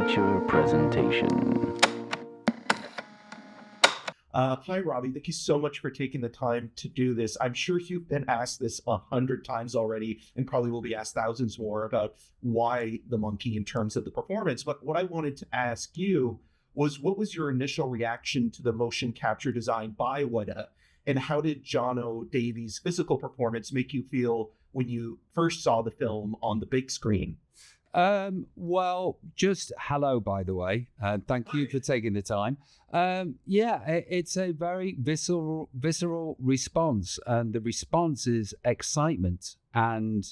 feature presentation. Hi, Robbie. Thank you so much for taking the time to do this. I'm sure you've been asked this 100 times already and probably will be asked thousands more about why the monkey in terms of the performance. But what I wanted to ask you was, what was your initial reaction to the motion capture design by Weta? And how did John O. Davies' physical performance make you feel when you first saw the film on the big screen? Well, just hello, by the way. Thank you for taking the time. It's a very visceral response. And the response is excitement and,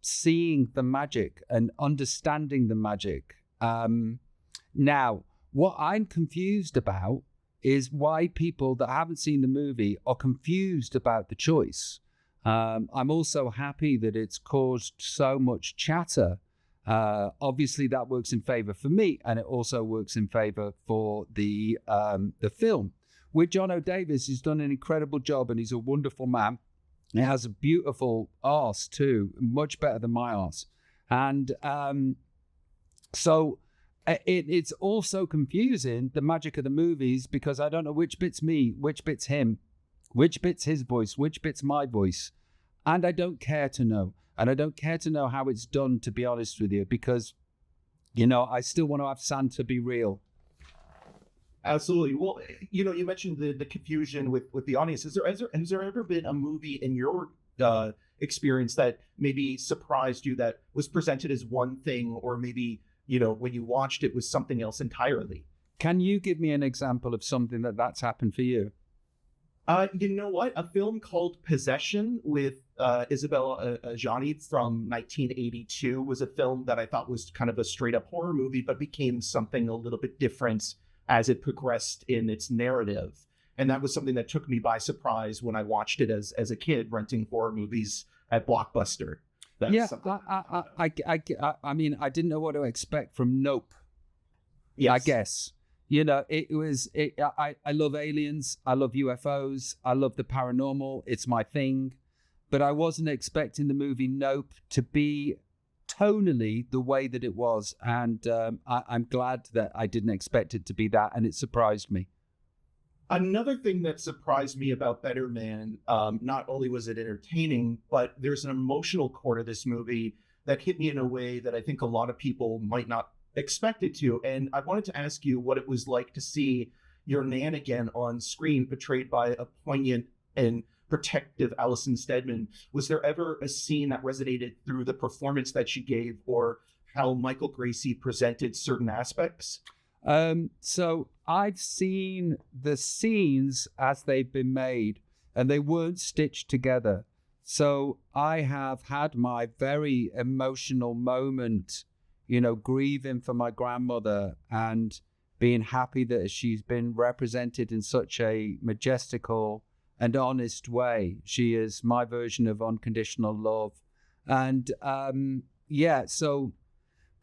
seeing the magic and understanding the magic. Now, what I'm confused about is why people that haven't seen the movie are confused about the choice. I'm also happy that it's caused so much chatter. Obviously, that works in favor for me, and it also works in favor for the film. With John O. Davies, he's done an incredible job, and he's a wonderful man. He has a beautiful arse too, much better than my arse. And so it's also confusing, the magic of the movies, because I don't know which bit's me, which bit's him, which bit's his voice, which bit's my voice. And I don't care to know. And I don't care to know how it's done, to be honest with you, because, I still want to have Santa be real. Absolutely. Well, you mentioned the confusion with the audience. Has there ever been a movie in your experience that maybe surprised you, that was presented as one thing, or maybe, when you watched it was something else entirely? Can you give me an example of something that's happened for you? You know what? A film called Possession with Isabella Adjani from 1982 was a film that I thought was kind of a straight up horror movie, but became something a little bit different as it progressed in its narrative. And that was something that took me by surprise when I watched it as a kid, renting horror movies at Blockbuster. I mean, I didn't know what to expect from Nope. Yes. I guess. I love aliens. I love UFOs. I love the paranormal. It's my thing. But I wasn't expecting the movie Nope to be tonally the way that it was. And I'm glad that I didn't expect it to be that. And it surprised me. Another thing that surprised me about Better Man, not only was it entertaining, but there's an emotional core to this movie that hit me in a way that I think a lot of people might not expected to. And I wanted to ask you what it was like to see your Nan again on screen, portrayed by a poignant and protective Alison Steadman. Was there ever a scene that resonated through the performance that she gave, or how Michael Gracey presented certain aspects? So I've seen the scenes as they've been made, and they weren't stitched together. So I have had my very emotional moment, grieving for my grandmother and being happy that she's been represented in such a majestical and honest way. She is my version of unconditional love. And so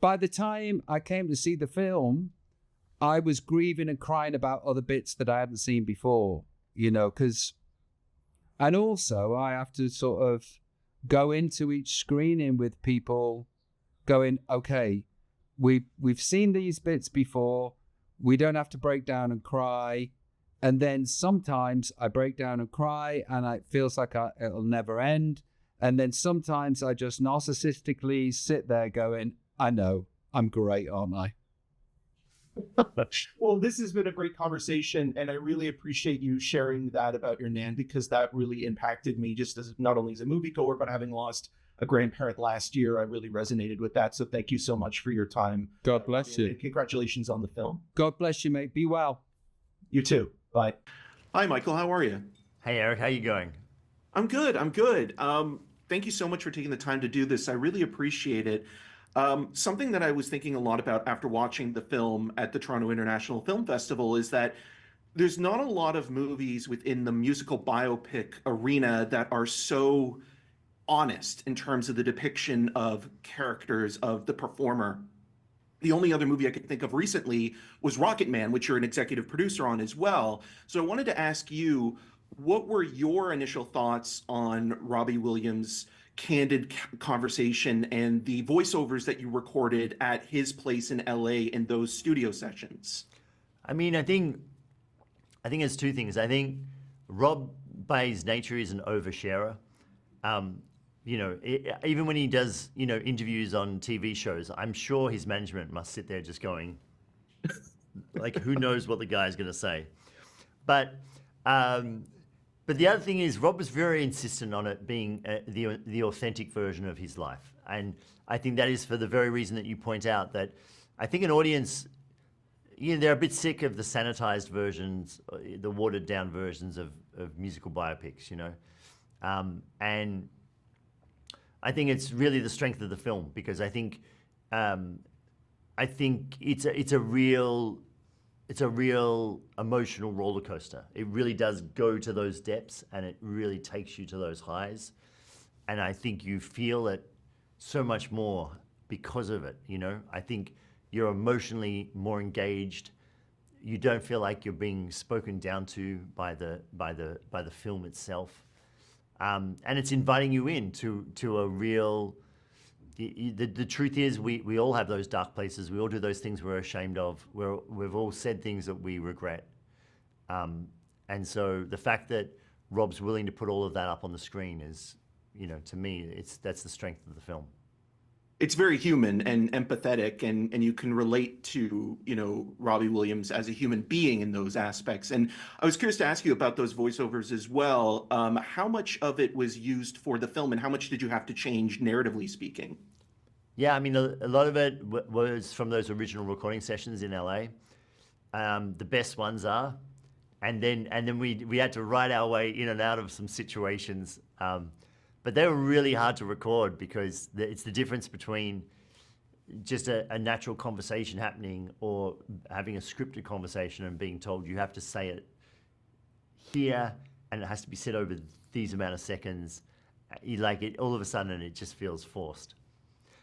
by the time I came to see the film, I was grieving and crying about other bits that I hadn't seen before, and also I have to sort of go into each screening with people going, okay, we've seen these bits before. We don't have to break down and cry. And then sometimes I break down and cry, and it feels like it'll never end. And then sometimes I just narcissistically sit there going, I know, I'm great, aren't I? Well, this has been a great conversation, and I really appreciate you sharing that about your Nan, because that really impacted me, just as not only as a moviegoer, but having lost a grandparent last year. I really resonated with that. So thank you so much for your time. God bless you. And congratulations on the film. God bless you, mate. Be well. You too. Bye. Hi, Michael. How are you? Hey, Eric. How you going? I'm good. Thank you so much for taking the time to do this. I really appreciate it. Something that I was thinking a lot about after watching the film at the Toronto International Film Festival is that there's not a lot of movies within the musical biopic arena that are so honest in terms of the depiction of characters of the performer. The only other movie I could think of recently was Rocket Man, which you're an executive producer on as well. So I wanted to ask you, what were your initial thoughts on Robbie Williams' candid conversation and the voiceovers that you recorded at his place in LA in those studio sessions? I mean, I think it's two things. I think Rob, by his nature, is an oversharer. You know, even when he does, you know, interviews on TV shows, I'm sure his management must sit there just going, like, who knows what the guy's going to say. But the other thing is, Rob was very insistent on it being the authentic version of his life. And I think that is for the very reason that you point out, that I think an audience, you know, they're a bit sick of the sanitized versions, the watered down versions of musical biopics, you know. And I think it's really the strength of the film, because I think it's a real emotional roller coaster. It really does go to those depths, and it really takes you to those highs. And I think you feel it so much more because of it, you know. I think you're emotionally more engaged. You don't feel like you're being spoken down to by the film itself. And it's inviting you in to a real. The truth is, we all have those dark places. We all do those things we're ashamed of. We've all said things that we regret. And so the fact that Rob's willing to put all of that up on the screen is, you know, to me, that's the strength of the film. It's very human and empathetic, and you can relate to, you know, Robbie Williams as a human being in those aspects. And I was curious to ask you about those voiceovers as well. How much of it was used for the film, and how much did you have to change narratively speaking? Yeah, I mean, a lot of it was from those original recording sessions in LA. The best ones are, and then we had to write our way in and out of some situations. But they were really hard to record, because it's the difference between just a natural conversation happening or having a scripted conversation and being told you have to say it here and it has to be said over these amount of seconds. All of a sudden it just feels forced.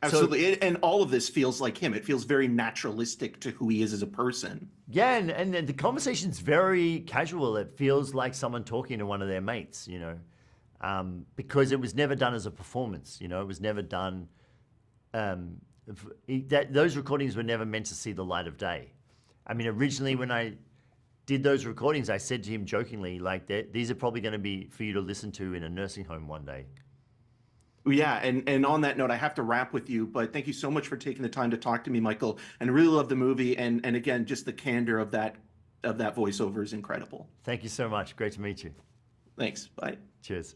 Absolutely. And all of this feels like him. It feels very naturalistic to who he is as a person. Yeah, and the conversation's very casual. It feels like someone talking to one of their mates, you know. Because it was never done as a performance, you know. It was never done. Those recordings were never meant to see the light of day. I mean, originally when I did those recordings, I said to him jokingly, like, these are probably going to be for you to listen to in a nursing home one day. Yeah, and on that note, I have to wrap with you, but thank you so much for taking the time to talk to me, Michael. And I really love the movie, and again, just the candor of that voiceover is incredible. Thank you so much. Great to meet you. Thanks. Bye. Cheers.